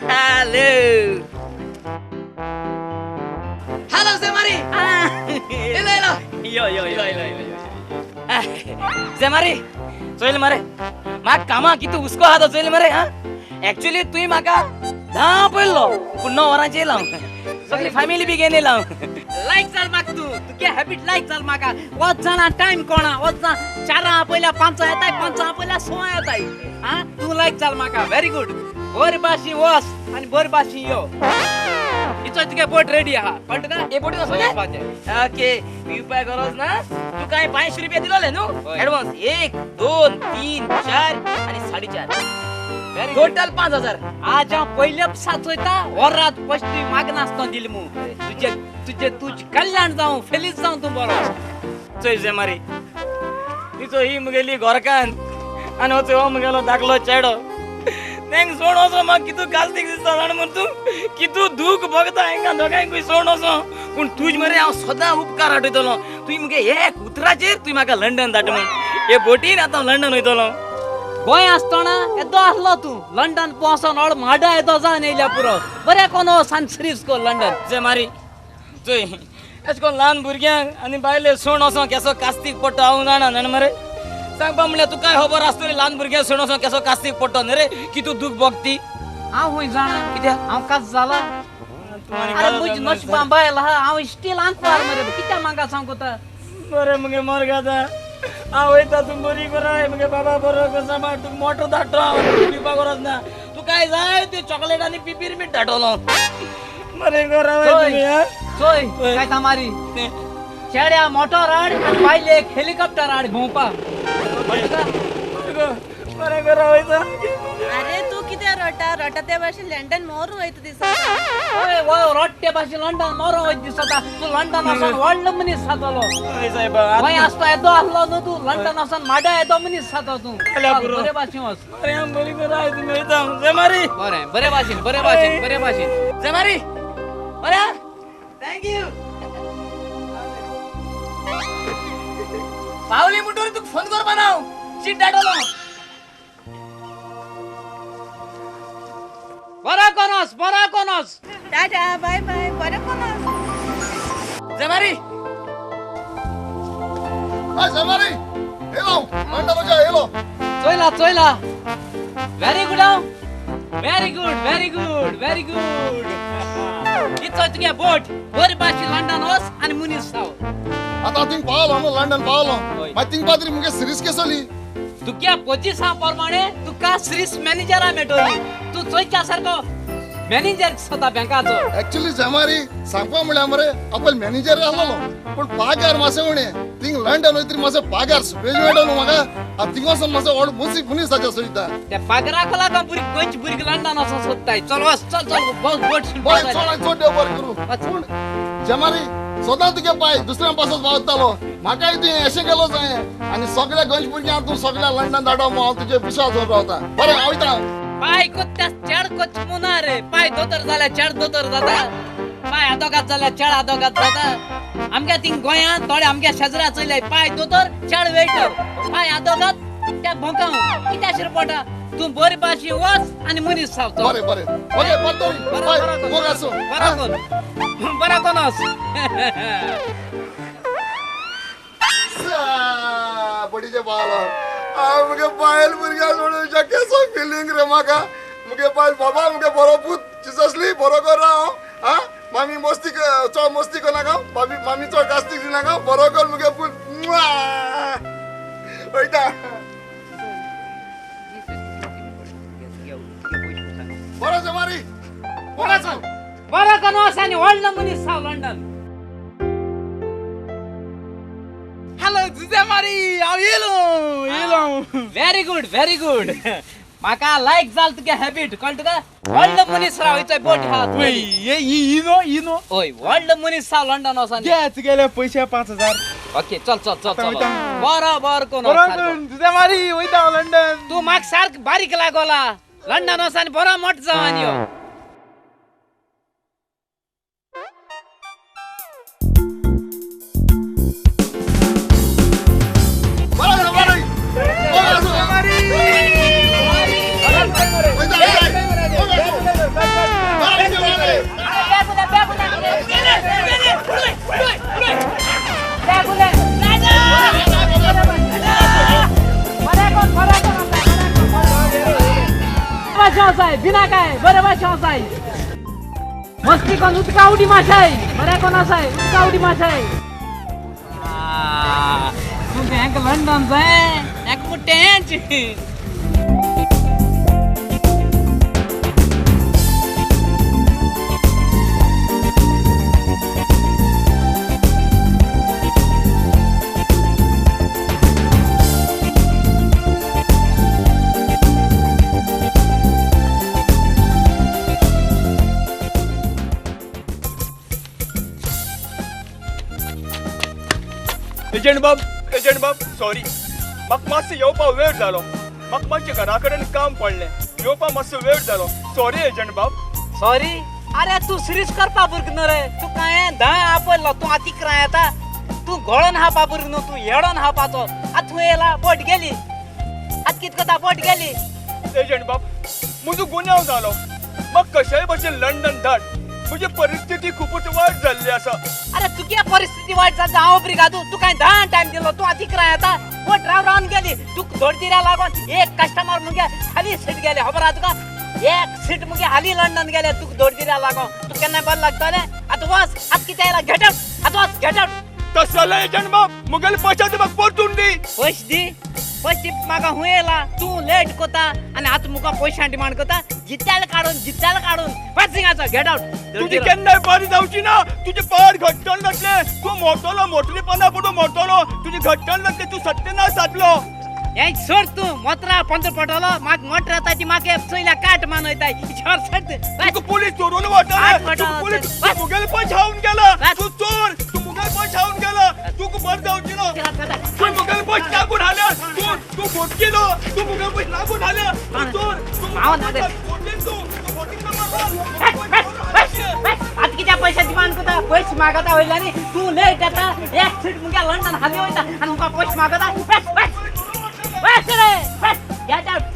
Halo. Halo Zemari. Ilo. Yo. Zemari. Soil mare. Mak kama kitu usko hado soil mare ha. Actually तुई माका धा पडलो पुन्हा वरांचे लाव. सगळी फॅमिली बी गेले लाव. लाईक चाल माग तू क्या हॅबिट लाईक चाल माका वच जाणा टाइम कोणा वच जा चारा पहिला पांच येताय पांच पहिला 16 येताय हा तू लाईक चाल माका व्हेरी गुड बोरबाशी वस आणि बोरबाशी यो इथं तुगे बोट रेडी हा पण का ए बोटी कसं ओके उपाय करोस ना तू काय 500 रुपये दिलोले नो ऍडव्हान्स 1 2 3 4 आणि 4.5 टोटल 5000 आज पहिले साथ होता वरात पश्चिम मागना असतो दिल मु तुझ कल्याण जाऊ फेलिस जाऊ तू बरोबर चल जेमारी तिचो ही मुगेली घरकान आणि होतो हो मुगेलो दाखलो चेडो नेंग सोडोसो मग कितू कास्तिक दिसता जाण म्हण तू कितू दुःख बघता हेंगा दोगांक कोई सोडोसो पण तुझ मरे हांव सदा उपकार आठयतलो तुई मुगे एक उतराचेर तुई म्हाका लंडन धाड म्हण हे बोटीन आतां लंडन वयतलो गोंय आसतना येदो आसलो तू लंडन पोहोचून ओड माडा येदो जावन येयल्या पुरो बरे कोण सान सिरीज को लंडन जेमारी चोय एशको ल्हान भुरग्यांक आनी बायले सोण असो केसो कास्तीक पडटा हांव जाणा न्हय मरे सांगपा म्हणल्यार तुका खबर आसतली ल्हान भुरग्यांक सोण असो केसो कास्तीक पडटा न्ही रे की तू दुख भोगती हांव हुंय जाणा कित्याक हांव कास जाला अरे मुझ नशिबां बायला हांव स्टील आंकवार मरे कित्या म्हाका सांगू ता बरे मगे मोर गादा हांव वयता तूं बरी कराय मगे बाबा बरो कसा मार तूं मोटो धाडटो हांव पिवपा गरज ना तू काय जाय ते चॉकलेट आनी पिपिरमीट धाडटलो बरे करा चोय काय तामारी चेड्या मोटर हाड आनी बायले एक हेलिकॉप्टर हाड घुंवपा बरे करा वयता अरे तू किती रटा त्या भाषेत लंडन मोर वयत दिसत ओय वो रोट्टे भाषे लंडन मोरो वयत दिसता तू लंडन वचून व्हडलो मनीस जातलो साहेब गोंय आसता येदो आसलो न्हू तू लंडन वचून माडा येदो मनीस जाता तू बरे भाशेन वच अरे आम बरी कराय तुम्ही वयता जेमारी बरे भाशेन जेमारी बरे थँक यू पावली मुटोरी तू फोन कर बनाव सीट डाटलो बरा कोनस टाटा बाय बाय बरं कोण जेमारी Hey, Samari! Hello! Manda baca, hello! चोयला व्हेरी गुड इथं तुगे बोट बरी भाशे लंडन वच आणि मुनीस जाव आता थिंग पावलो न्हू लंडन पावलो मागीर थिंग पात्री मुगे सिरीज केसली तुक्या पोजिशा प्रमाणे तुका सिरीज मॅनेजरा मेळटली तू चोयच्या सारको मॅनेजर स्वता बँकाचो एक्चुअली जमारी सांगपा म्हळ्यार मरे आपण मॅनेजर आसलो पण पागार मासे म्हणे थिंग लंडन वयतरी मासे पागार सुबेज मेळटा न्हू म्हाका थिंग वचून मासे व्हड मुसी फुनीस ताच्या सोयता त्या पागराको लागून पुरी गोंयची भुरगीं लंडन वचून सोदताय चल वच चल बोट बय चोड देव बरें करूं पूण जमारी सदां तुगे पाय दुसऱ्या पासत वावरतालो म्हाकाय तुवें अशें केलो जाय आनी सगळ्या गोंयच्या भुरग्यांक तूं सगळ्या लंडन धाडो हांव तुजे विश्वास दवरून रावता बरें हांव वयता पाय कोत्या चेड कोच मुना रे पाय दोतर जाल्या चेड दोतर जाता पाय आदोगात जाल्या चेड आदोगात जाता आमगे थिंग गोंयांत थोडे आमगे शेजरा चयले पाय दोतर चेड वेटर पाय आदोगात त्या भोंकाव कित्याशेर पडटा तूं बरी भाशे वच आनी मनीस सावतो बरें ओके बरें बाय मोग आसूं बरा कोनस बडीचे बाल मुगे बायल भुरग्या सोडून केसो फिलिंग रे म्हाका मुगे बायल बाबा मुगे बरो पूत चिससली बरो कर राव हा मामी मस्ती करनाका मामी चड कास्तीक दिनाका बरो कर मुगे पूत वयता बरो जमारी बरा कोनस आनी व्हडलो मनीस साव लंडन हॅलो जेमारी हांव येलो व्हेरी गुड म्हाका लायक जाल तुगे हॅबिट कळ्ळें तुका व्हडलो मनीस राव इथं बोट हात इनो ओय व्हडलो मनीस साव लंडन वचून घे तुगेले पैसे 5000 ओके चल बरोबर कोण जेमारी वयता लंडन तू म्हाका सारक बारीक लागोला लंडन वचून बरो मोठ जावन यो जमारी बरे भाषा असाय मस्ती कोण उदका उडी माशा आहे बऱ्या कोण असाय उदका उडी माशा आहे तू बँक लंडन जाय एक मोठ्यांची एजंट बाब सॉरी म्हाका मातसो येवपा वेळ जालो म्हाका मातशें घरा कडेन काम पडलें येवपा मातसो वेळ जालो सॉरी एजंट बाब सॉरी अरे तू सिरीज करपा बुरग न्हू रे तू काय धा आपयलो तू आती क्राय आता तू घोळोन हापा बुरग न्हू तू येडोन हापाचो आत तू येला बोट गेली आत कित कोता बोट गेली एजंट बाब म्हजो गुन्यांव जालो म्हाका कशाय भशेन लंडन धाड म्हजी परिस्थिती खूपच वायट जाल्ली आसा अरे तू क्या परिस्थिती वाईट जाता हांव ब्रिगादू तू काय धा टाइम दिलो तू आती क्राय आता बोट राव रावन गेली तू दोडदिऱ्या लागोन एक कस्टमर मुगे खाली सीट गेले खबर आहा तुका एक सीट मुगे हाली लंडन गेले तू दोडदिऱ्या लागोन तू केन्ना बरें लागतले आतां वच आतां कितें आयला गेट आउट आतां वच गेट आउट तस जाल्यार एजंट बाब मुगेले पयशे म्हाका परतून दी पयशे म्हाका हूं येला तू लेट कोता आनी आतां मुका पयशां डिमांड कोता जित्याल काडून बस हिंगाचो गेट आउट तुजी केन्नाय बरी जावची ना तुजे पाड घट्टण जातले तू मोडटलो मोटलीपणा पडून मोडटलो तुजी घट्टण जातले तू सत्यनाश जातलो हें सोड तू मोत्रा पंच पटलो म्हाक मोटर येता ती म्हाका चोयल्या काट मानयताय सोड सोड तुका पुलीस चोरून वाटले तू पुलीस तू मुगेले पयशे हावून गेला तू चोर तू मुगेले पयशे हावून गेला तुका बरें जावची ना तू मुगेले पयशे लागून हाल्या तू फोटकेलो तू मुगेले पयशे लागून हाल्या तू चोर तू फोटीन तू फोटीन आता कित्या पयशे डिमांड कोता पयशे मागता वयल्या न्ही तू लेट येता एक सीट मुगे लंडन हाली वयता आनी मुका पयशे मागता बस रे बस गेट आउट